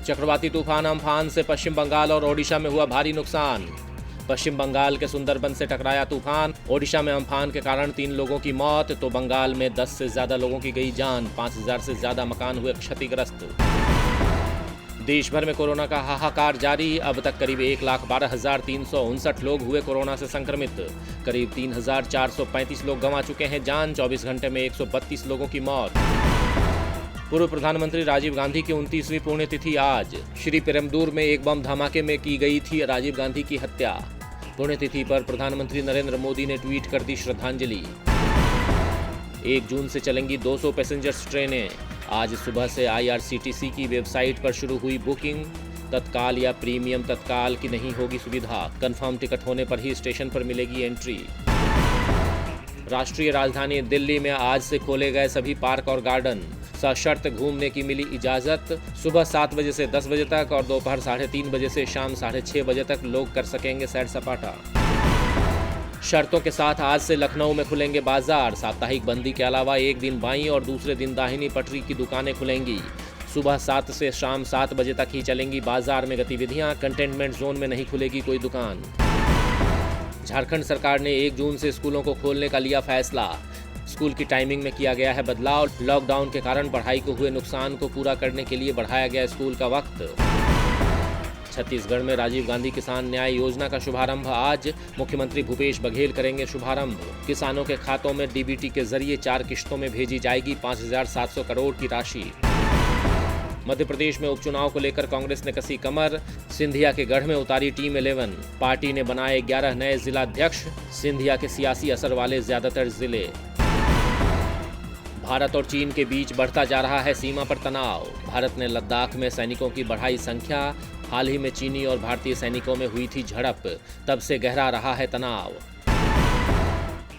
चक्रवाती तूफान अम्फान से पश्चिम बंगाल और ओडिशा में हुआ भारी नुकसान। पश्चिम बंगाल के सुंदरबन से टकराया तूफान। ओडिशा में अम्फान के कारण 3 लोगों की मौत तो बंगाल में 10 से ज्यादा लोगों की गई जान। 5000 से ज्यादा मकान हुए क्षतिग्रस्त। देश भर में कोरोना का हाहाकार जारी। अब तक करीब 1,12,359 लोग हुए कोरोना से संक्रमित। करीब 3,435 लोग गंवा चुके हैं जान। 24 घंटे में 132 लोगों की मौत। पूर्व प्रधानमंत्री राजीव गांधी की 29वीं पुण्यतिथि आज। श्री पेरम्बदूर में एक बम धमाके में की गई थी राजीव गांधी की हत्या। पुण्यतिथि पर प्रधानमंत्री नरेंद्र मोदी ने ट्वीट कर दी श्रद्धांजलि। 1 जून से चलेंगी 200 पैसेंजर्स ट्रेनें। आज सुबह से IRCTC की वेबसाइट पर शुरू हुई बुकिंग। तत्काल या प्रीमियम तत्काल की नहीं होगी सुविधा। कंफर्म टिकट होने पर ही स्टेशन पर मिलेगी एंट्री। राष्ट्रीय राजधानी दिल्ली में आज से खोले गए सभी पार्क और गार्डन। सशर्त घूमने की मिली इजाजत। सुबह 7 बजे से 10 बजे तक और दोपहर 3:30 बजे से शाम 6:30 बजे तक लोग कर सकेंगे सैर सपाटा। शर्तों के साथ आज से लखनऊ में खुलेंगे बाजार। साप्ताहिक बंदी के अलावा एक दिन बाईं और दूसरे दिन दाहिनी पटरी की दुकानें खुलेंगी। सुबह 7 से शाम 7 बजे तक ही चलेंगी बाजार में गतिविधियां। कंटेनमेंट जोन में नहीं खुलेगी कोई दुकान। झारखंड सरकार ने 1 जून से स्कूलों को खोलने का लिया फैसला। स्कूल की टाइमिंग में किया गया है बदलाव। लॉकडाउन के कारण पढ़ाई को हुए नुकसान को पूरा करने के लिए बढ़ाया गया स्कूल का वक्त। छत्तीसगढ़ में राजीव गांधी किसान न्याय योजना का शुभारंभ आज। मुख्यमंत्री भूपेश बघेल करेंगे शुभारंभ। किसानों के खातों में DBT के जरिए 4 किश्तों में भेजी जाएगी 5,700 करोड़ की राशि। मध्य प्रदेश में उपचुनाव को लेकर कांग्रेस ने कसी कमर। सिंधिया के गढ़ में उतारी टीम 11। पार्टी ने बनाए 11 नए जिलाध्यक्ष। सिंधिया के सियासी असर वाले ज्यादातर जिले। भारत और चीन के बीच बढ़ता जा रहा है सीमा पर तनाव। भारत ने लद्दाख में सैनिकों की बढ़ाई संख्या। हाल ही में चीनी और भारतीय सैनिकों में हुई थी झड़प। तब से गहरा रहा है तनाव।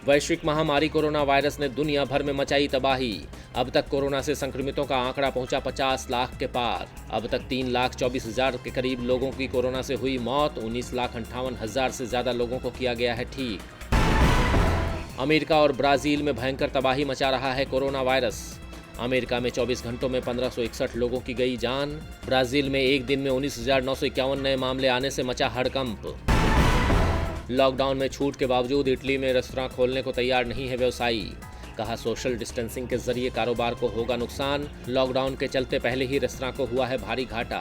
वैश्विक महामारी कोरोना वायरस ने दुनिया भर में मचाई तबाही। अब तक कोरोना से संक्रमितों का आंकड़ा पहुंचा 50 लाख के पार। अब तक 3,24,000 के करीब लोगों की कोरोना से हुई मौत। 19,58,000 से ज्यादा लोगों को किया गया है ठीक। अमेरिका और ब्राजील में भयंकर तबाही मचा रहा है कोरोना वायरस। अमेरिका में 24 घंटों में 1561 लोगों की गई जान। ब्राजील में एक दिन में 19,951 नए मामले आने से मचा हड़कंप। लॉकडाउन में छूट के बावजूद इटली में रेस्तरां खोलने को तैयार नहीं है व्यवसायी। कहा सोशल डिस्टेंसिंग के जरिए कारोबार को होगा नुकसान। लॉकडाउन के चलते पहले ही रेस्तरां को हुआ है भारी घाटा।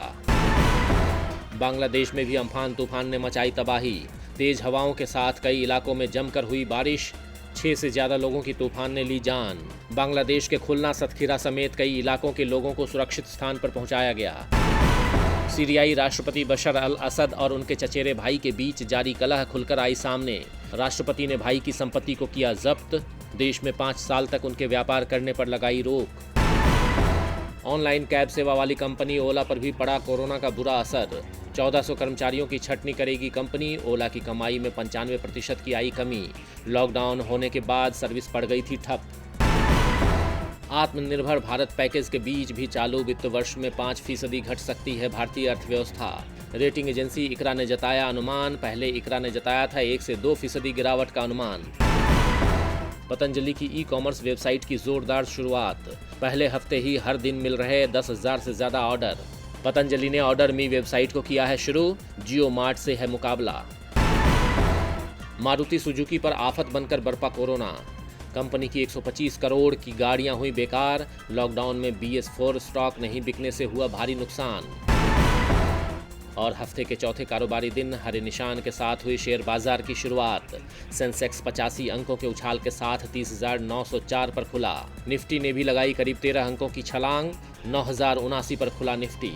बांग्लादेश में भी अम्फान तूफान ने मचाई तबाही। तेज हवाओं के साथ कई इलाकों में जमकर हुई बारिश। 6 से ज्यादा लोगों की तूफान ने ली जान। बांग्लादेश के खुलना, सतखीरा समेत कई इलाकों के लोगों को सुरक्षित स्थान पर पहुंचाया गया। सीरियाई राष्ट्रपति बशर अल असद और उनके चचेरे भाई के बीच जारी कलह खुलकर आई सामने। राष्ट्रपति ने भाई की संपत्ति को किया जब्त। देश में 5 साल तक उनके व्यापार करने पर लगाई रोक। ऑनलाइन कैब सेवा वाली कंपनी ओला पर भी पड़ा कोरोना का बुरा असर। 1400 कर्मचारियों की छंटनी करेगी कंपनी। ओला की कमाई में 95% की आई कमी। लॉकडाउन होने के बाद सर्विस पड़ गई थी ठप। आत्मनिर्भर भारत पैकेज के बीच भी चालू वित्त वर्ष में 5% घट सकती है भारतीय अर्थव्यवस्था। रेटिंग एजेंसी इकरा ने जताया अनुमान। पहले इकरा ने जताया था 1 से 2% गिरावट का अनुमान। पतंजलि की ई-कॉमर्स वेबसाइट की जोरदार शुरुआत। पहले हफ्ते ही हर दिन मिल रहे 10,000 से ज्यादा ऑर्डर। पतंजलि ने ऑर्डर मी वेबसाइट को किया है शुरू। जियो मार्ट से है मुकाबला। मारुति सुजुकी पर आफत बनकर बरपा कोरोना। कंपनी की 125 करोड़ की गाड़ियां हुई बेकार। लॉकडाउन में BS4 स्टॉक नहीं बिकने से हुआ भारी नुकसान। और हफ्ते के चौथे कारोबारी दिन हरे निशान के साथ हुई शेयर बाजार की शुरुआत। सेंसेक्स 85 अंकों के उछाल के साथ 30,904 पर खुला। निफ्टी ने भी लगाई करीब 13 अंकों की छलांग। 9,079 पर खुला निफ्टी।